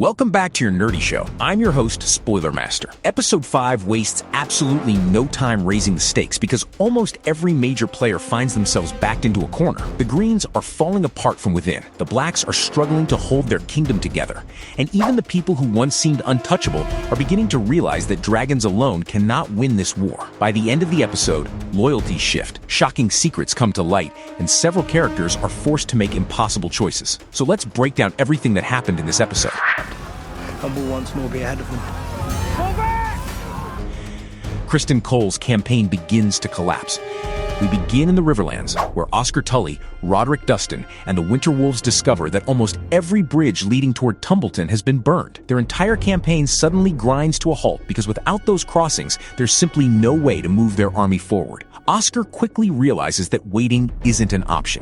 Welcome back to your nerdy show. I'm your host, Spoiler Master. Episode 5 wastes absolutely no time raising the stakes because almost every major player finds themselves backed into a corner. The Greens are falling apart from within. The Blacks are struggling to hold their kingdom together. And even the people who once seemed untouchable are beginning to realize that dragons alone cannot win this war. By the end of the episode, loyalties shift, shocking secrets come to light, and several characters are forced to make impossible choices. So let's break down everything that happened in this episode. And will once more be ahead of them. Criston Cole's campaign begins to collapse. We begin in the Riverlands, where Oscar Tully, Roderick Dustin, and the Winter Wolves discover that almost every bridge leading toward Tumbleton has been burned. Their entire campaign suddenly grinds to a halt because without those crossings, there's simply no way to move their army forward. Oscar quickly realizes that waiting isn't an option.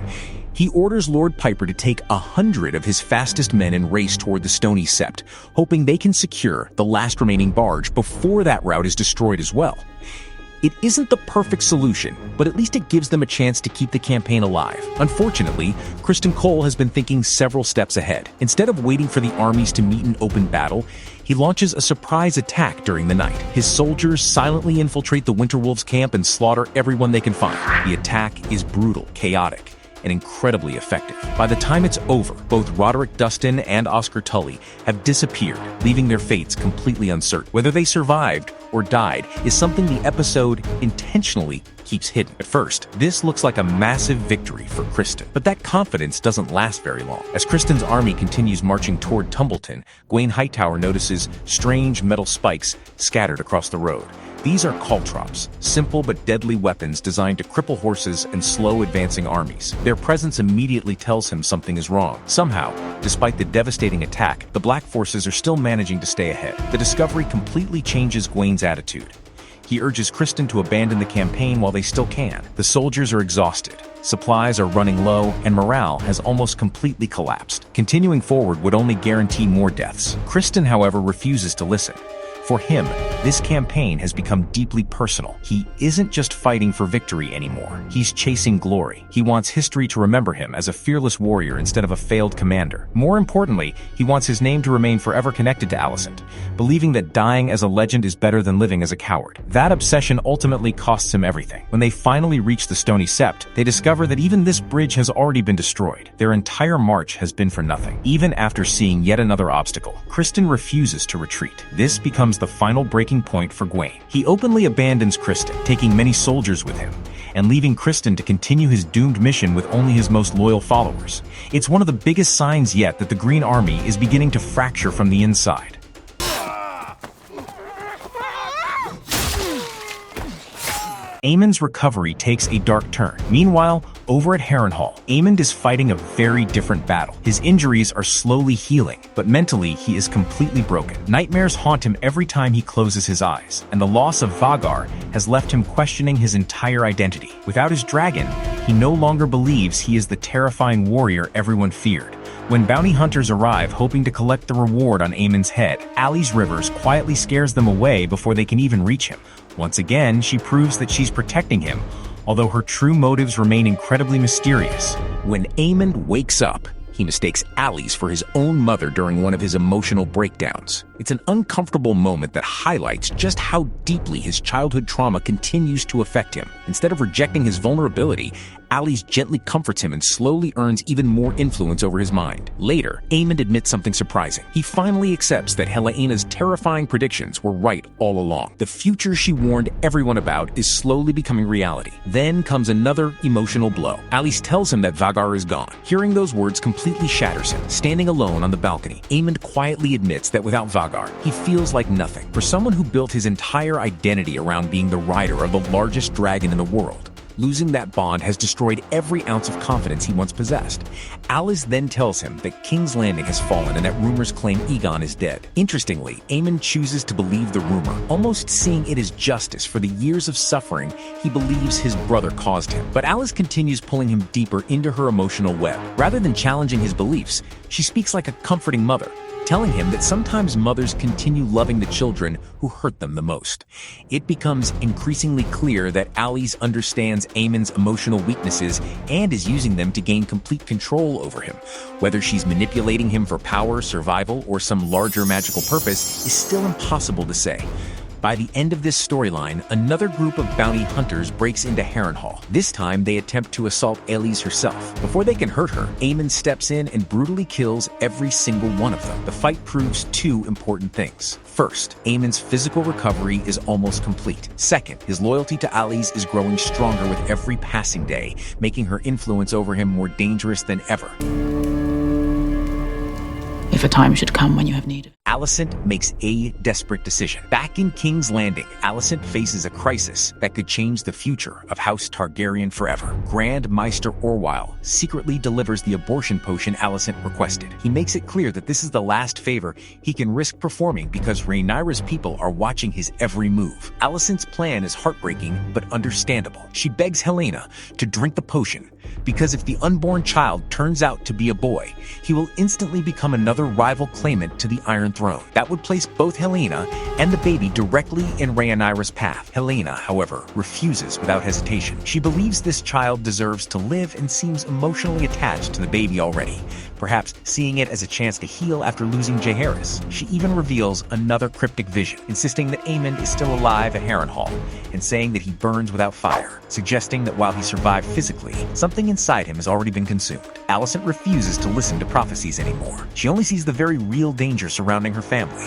He orders Lord Piper to take 100 of his fastest men and race toward the Stony Sept, hoping they can secure the last remaining barge before that route is destroyed as well. It isn't the perfect solution, but at least it gives them a chance to keep the campaign alive. Unfortunately, Criston Cole has been thinking several steps ahead. Instead of waiting for the armies to meet in open battle, he launches a surprise attack during the night. His soldiers silently infiltrate the Winter Wolves' camp and slaughter everyone they can find. The attack is brutal, chaotic, and incredibly effective. By the time it's over, both Roderick Dustin and Oscar Tully have disappeared, leaving their fates completely uncertain. Whether they survived or died is something the episode intentionally keeps hidden. At first, this looks like a massive victory for Criston, but that confidence doesn't last very long. As Criston's army continues marching toward Tumbleton, Gawain Hightower notices strange metal spikes scattered across the road. These are caltrops, simple but deadly weapons designed to cripple horses and slow advancing armies. Their presence immediately tells him something is wrong. Somehow, despite the devastating attack, the Black forces are still managing to stay ahead. The discovery completely changes Gawain's attitude. He urges Criston to abandon the campaign while they still can. The soldiers are exhausted, supplies are running low, and morale has almost completely collapsed. Continuing forward would only guarantee more deaths. Criston, however, refuses to listen. For him, this campaign has become deeply personal. He isn't just fighting for victory anymore. He's chasing glory. He wants history to remember him as a fearless warrior instead of a failed commander. More importantly, he wants his name to remain forever connected to Alicent, believing that dying as a legend is better than living as a coward. That obsession ultimately costs him everything. When they finally reach the Stony Sept, they discover that even this bridge has already been destroyed. Their entire march has been for nothing. Even after seeing yet another obstacle, Criston refuses to retreat. This becomes the final breaking point for Gawain. He openly abandons Criston, taking many soldiers with him, and leaving Criston to continue his doomed mission with only his most loyal followers. It's one of the biggest signs yet that the Green Army is beginning to fracture from the inside. Aemond's recovery takes a dark turn. Meanwhile, over at Harrenhall, Aemond is fighting a very different battle. His injuries are slowly healing, but mentally he is completely broken. Nightmares haunt him every time he closes his eyes, and the loss of Vagar has left him questioning his entire identity. Without his dragon, he no longer believes he is the terrifying warrior everyone feared. When bounty hunters arrive hoping to collect the reward on Aemond's head, Ali's Rivers quietly scares them away before they can even reach him. Once again, she proves that she's protecting him, although her true motives remain incredibly mysterious. When Aemond wakes up, he mistakes Ali's for his own mother during one of his emotional breakdowns. It's an uncomfortable moment that highlights just how deeply his childhood trauma continues to affect him. Instead of rejecting his vulnerability, Ali's gently comforts him and slowly earns even more influence over his mind. Later, Aemond admits something surprising. He finally accepts that Helaena's terrifying predictions were right all along. The future she warned everyone about is slowly becoming reality. Then comes another emotional blow. Alice tells him that Vagar is gone. Hearing those words completely shatters him. Standing alone on the balcony, Aemond quietly admits that without Vagar, he feels like nothing. For someone who built his entire identity around being the rider of the largest dragon in the world, losing that bond has destroyed every ounce of confidence he once possessed. Alice then tells him that King's Landing has fallen and that rumors claim Aegon is dead. Interestingly, Aemond chooses to believe the rumor, almost seeing it as justice for the years of suffering he believes his brother caused him. But Alice continues pulling him deeper into her emotional web. Rather than challenging his beliefs, she speaks like a comforting mother. telling him that sometimes mothers continue loving the children who hurt them the most. It becomes increasingly clear that Alice understands Aemond's emotional weaknesses and is using them to gain complete control over him. Whether she's manipulating him for power, survival, or some larger magical purpose is still impossible to say. By the end of this storyline, another group of bounty hunters breaks into Harrenhall. This time, they attempt to assault Alice herself. Before they can hurt her, Aemond steps in and brutally kills every single one of them. The fight proves two important things. First, Aemond's physical recovery is almost complete. Second, his loyalty to Alice is growing stronger with every passing day, making her influence over him more dangerous than ever. If a time should come when you have need of it. Alicent makes a desperate decision. Back in King's Landing, Alicent faces a crisis that could change the future of House Targaryen forever. Grand Maester Orwyle secretly delivers the abortion potion Alicent requested. He makes it clear that this is the last favor he can risk performing because Rhaenyra's people are watching his every move. Alicent's plan is heartbreaking but understandable. She begs Helaena to drink the potion because if the unborn child turns out to be a boy, he will instantly become another rival claimant to the Iron Throne. That would place both Helaena and the baby directly in Rhaenyra's path. Helaena, however, refuses without hesitation. She believes this child deserves to live and seems emotionally attached to the baby already, perhaps seeing it as a chance to heal after losing Jaehaerys. She even reveals another cryptic vision, insisting that Aemond is still alive at Harrenhal and saying that he burns without fire, suggesting that while he survived physically, something inside him has already been consumed. Alicent refuses to listen to prophecies anymore. She only sees the very real danger surrounding her family,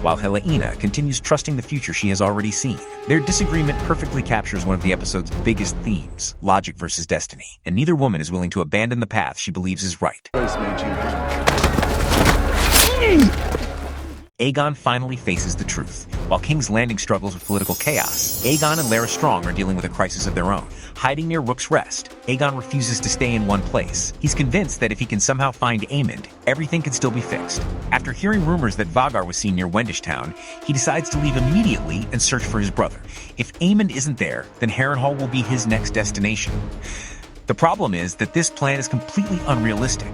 while Helaena continues trusting the future she has already seen. Their disagreement perfectly captures one of the episode's biggest themes, logic versus destiny, and neither woman is willing to abandon the path she believes is right. Aegon finally faces the truth. While King's Landing struggles with political chaos, Aegon and Larys Strong are dealing with a crisis of their own. Hiding near Rook's Rest, Aegon refuses to stay in one place. He's convinced that if he can somehow find Aemond, everything can still be fixed. After hearing rumors that Vhagar was seen near Wendish Town, he decides to leave immediately and search for his brother. If Aemond isn't there, then Harrenhal will be his next destination. The problem is that this plan is completely unrealistic.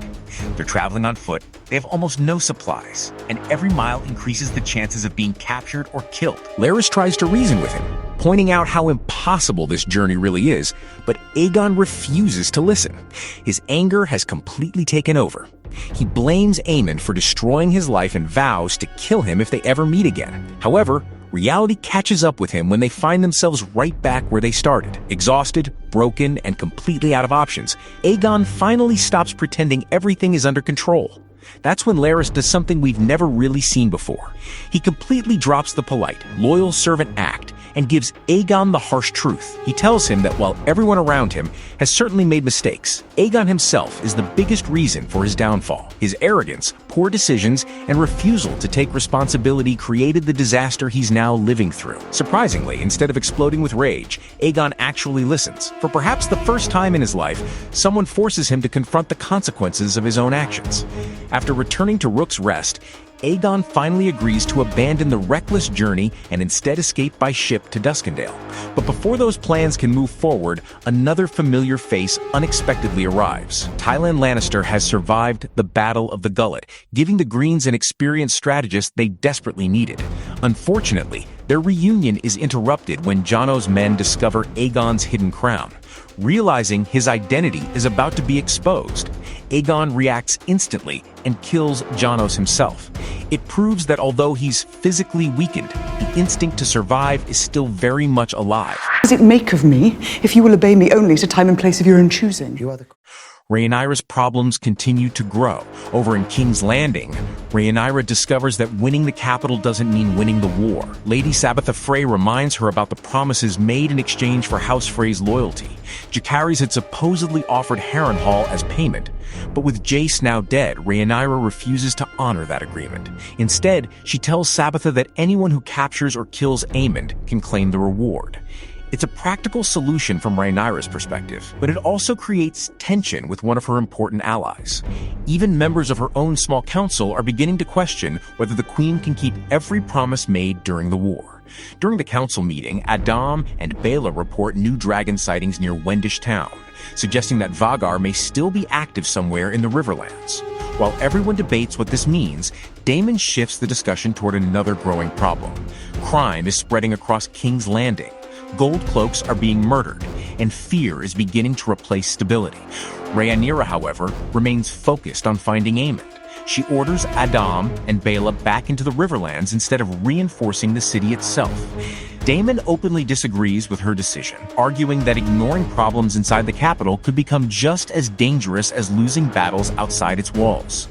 They're traveling on foot, they have almost no supplies, and every mile increases the chances of being captured or killed. Larys tries to reason with him, pointing out how impossible this journey really is, but Aegon refuses to listen. His anger has completely taken over. He blames Aemond for destroying his life and vows to kill him if they ever meet again. However, reality catches up with him when they find themselves right back where they started. Exhausted, broken, and completely out of options, Aegon finally stops pretending everything is under control. That's when Larys does something we've never really seen before. He completely drops the polite, loyal servant act and gives Aegon the harsh truth. He tells him that while everyone around him has certainly made mistakes, Aegon himself is the biggest reason for his downfall. His arrogance, poor decisions, and refusal to take responsibility created the disaster he's now living through. Surprisingly, instead of exploding with rage, Aegon actually listens. For perhaps the first time in his life, someone forces him to confront the consequences of his own actions. After returning to Rook's Rest, Aegon finally agrees to abandon the reckless journey and instead escape by ship to Duskendale. But before those plans can move forward, another familiar face unexpectedly arrives. Tyland Lannister has survived the Battle of the Gullet, giving the Greens an experienced strategist they desperately needed. Unfortunately, their reunion is interrupted when Jono's men discover Aegon's hidden crown. Realizing his identity is about to be exposed, Aegon reacts instantly and kills Janos himself. It proves that although he's physically weakened, the instinct to survive is still very much alive. What does it make of me if you will obey me only at a time and place of your own choosing? Rhaenyra's problems continue to grow. Over in King's Landing, Rhaenyra discovers that winning the capital doesn't mean winning the war. Lady Sabitha Frey reminds her about the promises made in exchange for House Frey's loyalty. Jacaerys had supposedly offered Harrenhal as payment, but with Jace now dead, Rhaenyra refuses to honor that agreement. Instead, she tells Sabitha that anyone who captures or kills Aemond can claim the reward. It's a practical solution from Rhaenyra's perspective, but it also creates tension with one of her important allies. Even members of her own small council are beginning to question whether the Queen can keep every promise made during the war. During the council meeting, Adam and Baela report new dragon sightings near Wendish Town, suggesting that Vhagar may still be active somewhere in the Riverlands. While everyone debates what this means, Daemon shifts the discussion toward another growing problem. Crime is spreading across King's Landing. Gold cloaks are being murdered, and fear is beginning to replace stability. Rhaenyra, however, remains focused on finding Aemond. She orders Adam and Baela back into the Riverlands instead of reinforcing the city itself. Daemon openly disagrees with her decision, arguing that ignoring problems inside the capital could become just as dangerous as losing battles outside its walls.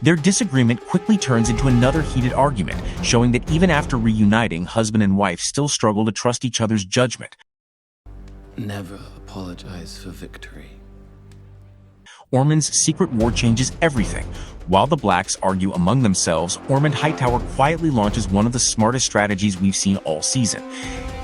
Their disagreement quickly turns into another heated argument, showing that even after reuniting, husband and wife still struggle to trust each other's judgment. Never apologize for victory. Ormond's secret war changes everything. While the Blacks argue among themselves, Ormond Hightower quietly launches one of the smartest strategies we've seen all season.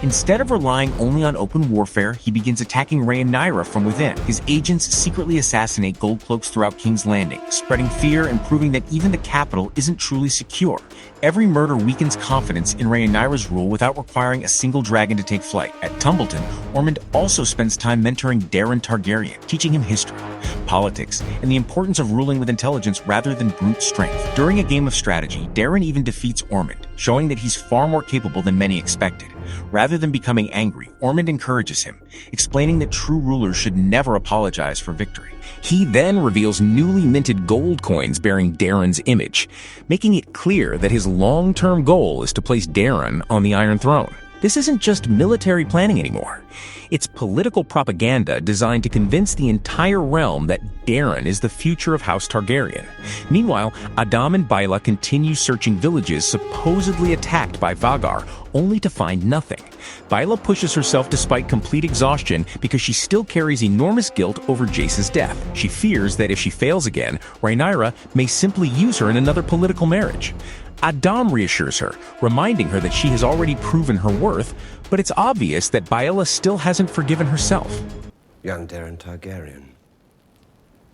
Instead of relying only on open warfare, he begins attacking Rhaenyra from within. His agents secretly assassinate gold cloaks throughout King's Landing, spreading fear and proving that even the capital isn't truly secure. Every murder weakens confidence in Rhaenyra's rule without requiring a single dragon to take flight. At Tumbleton, Ormond also spends time mentoring Daemon Targaryen, teaching him history, politics, and the importance of ruling with intelligence rather than brute strength. During a game of strategy, Daemon even defeats Ormond, showing that he's far more capable than many expected. Rather than becoming angry, Ormond encourages him, explaining that true rulers should never apologize for victory. He then reveals newly minted gold coins bearing Daemon's image, making it clear that his long-term goal is to place Daemon on the Iron Throne. This isn't just military planning anymore. It's political propaganda designed to convince the entire realm that Daemon is the future of House Targaryen. Meanwhile, Adam and Baela continue searching villages supposedly attacked by Vagar, only to find nothing. Baela pushes herself despite complete exhaustion because she still carries enormous guilt over Jace's death. She fears that if she fails again, Rhaenyra may simply use her in another political marriage. Adam reassures her, reminding her that she has already proven her worth, but it's obvious that Baela still hasn't forgiven herself. Young Daemon Targaryen,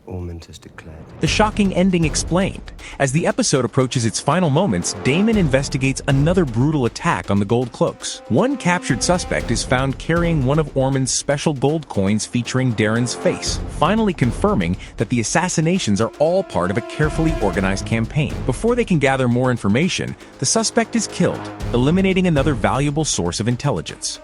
Aemond has declared. The shocking ending explained. As the episode approaches its final moments, Daemon investigates another brutal attack on the gold cloaks. One captured suspect is found carrying one of Ormond's special gold coins featuring Daemon's face, finally confirming that the assassinations are all part of a carefully organized campaign. Before they can gather more information, the suspect is killed, eliminating another valuable source of intelligence.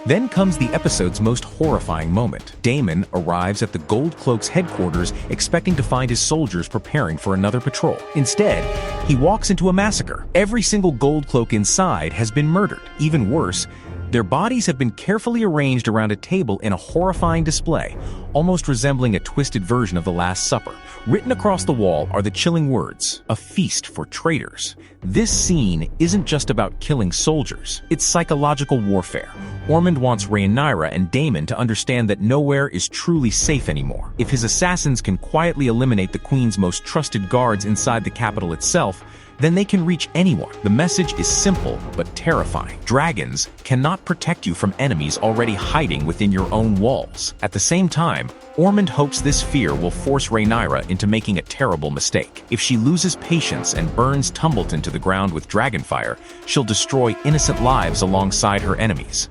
Then comes the episode's most horrifying moment. Daemon arrives at the Gold Cloak's headquarters expecting to find his soldiers preparing for another patrol. Instead, he walks into a massacre. Every single Gold Cloak inside has been murdered. Even worse, their bodies have been carefully arranged around a table in a horrifying display, almost resembling a twisted version of the Last Supper. Written across the wall are the chilling words, "A feast for traitors." This scene isn't just about killing soldiers, it's psychological warfare. Ormond wants Rhaenyra and Daemon to understand that nowhere is truly safe anymore. If his assassins can quietly eliminate the Queen's most trusted guards inside the capital itself, then they can reach anyone. The message is simple but terrifying. Dragons cannot protect you from enemies already hiding within your own walls. At the same time, Ormond hopes this fear will force Rhaenyra into making a terrible mistake. If she loses patience and burns Tumbleton to the ground with dragonfire, she'll destroy innocent lives alongside her enemies.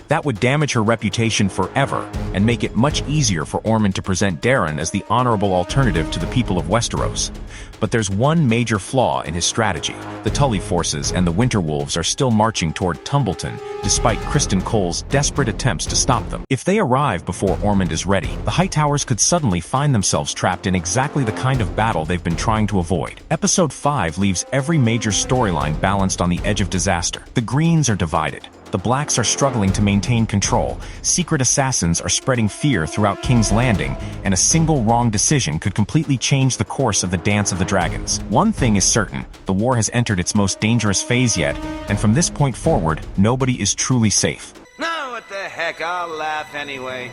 That would damage her reputation forever and make it much easier for Aemond to present Daemon as the honorable alternative to the people of Westeros. But there's one major flaw in his strategy. The Tully forces and the Winter Wolves are still marching toward Tumbleton, despite Criston Cole's desperate attempts to stop them. If they arrive before Aemond is ready, the Hightowers could suddenly find themselves trapped in exactly the kind of battle they've been trying to avoid. Episode 5 leaves every major storyline balanced on the edge of disaster. The Greens are divided. The Blacks are struggling to maintain control, secret assassins are spreading fear throughout King's Landing, and a single wrong decision could completely change the course of the Dance of the Dragons. One thing is certain, the war has entered its most dangerous phase yet, and from this point forward, nobody is truly safe. No, what the heck, I'll laugh anyway.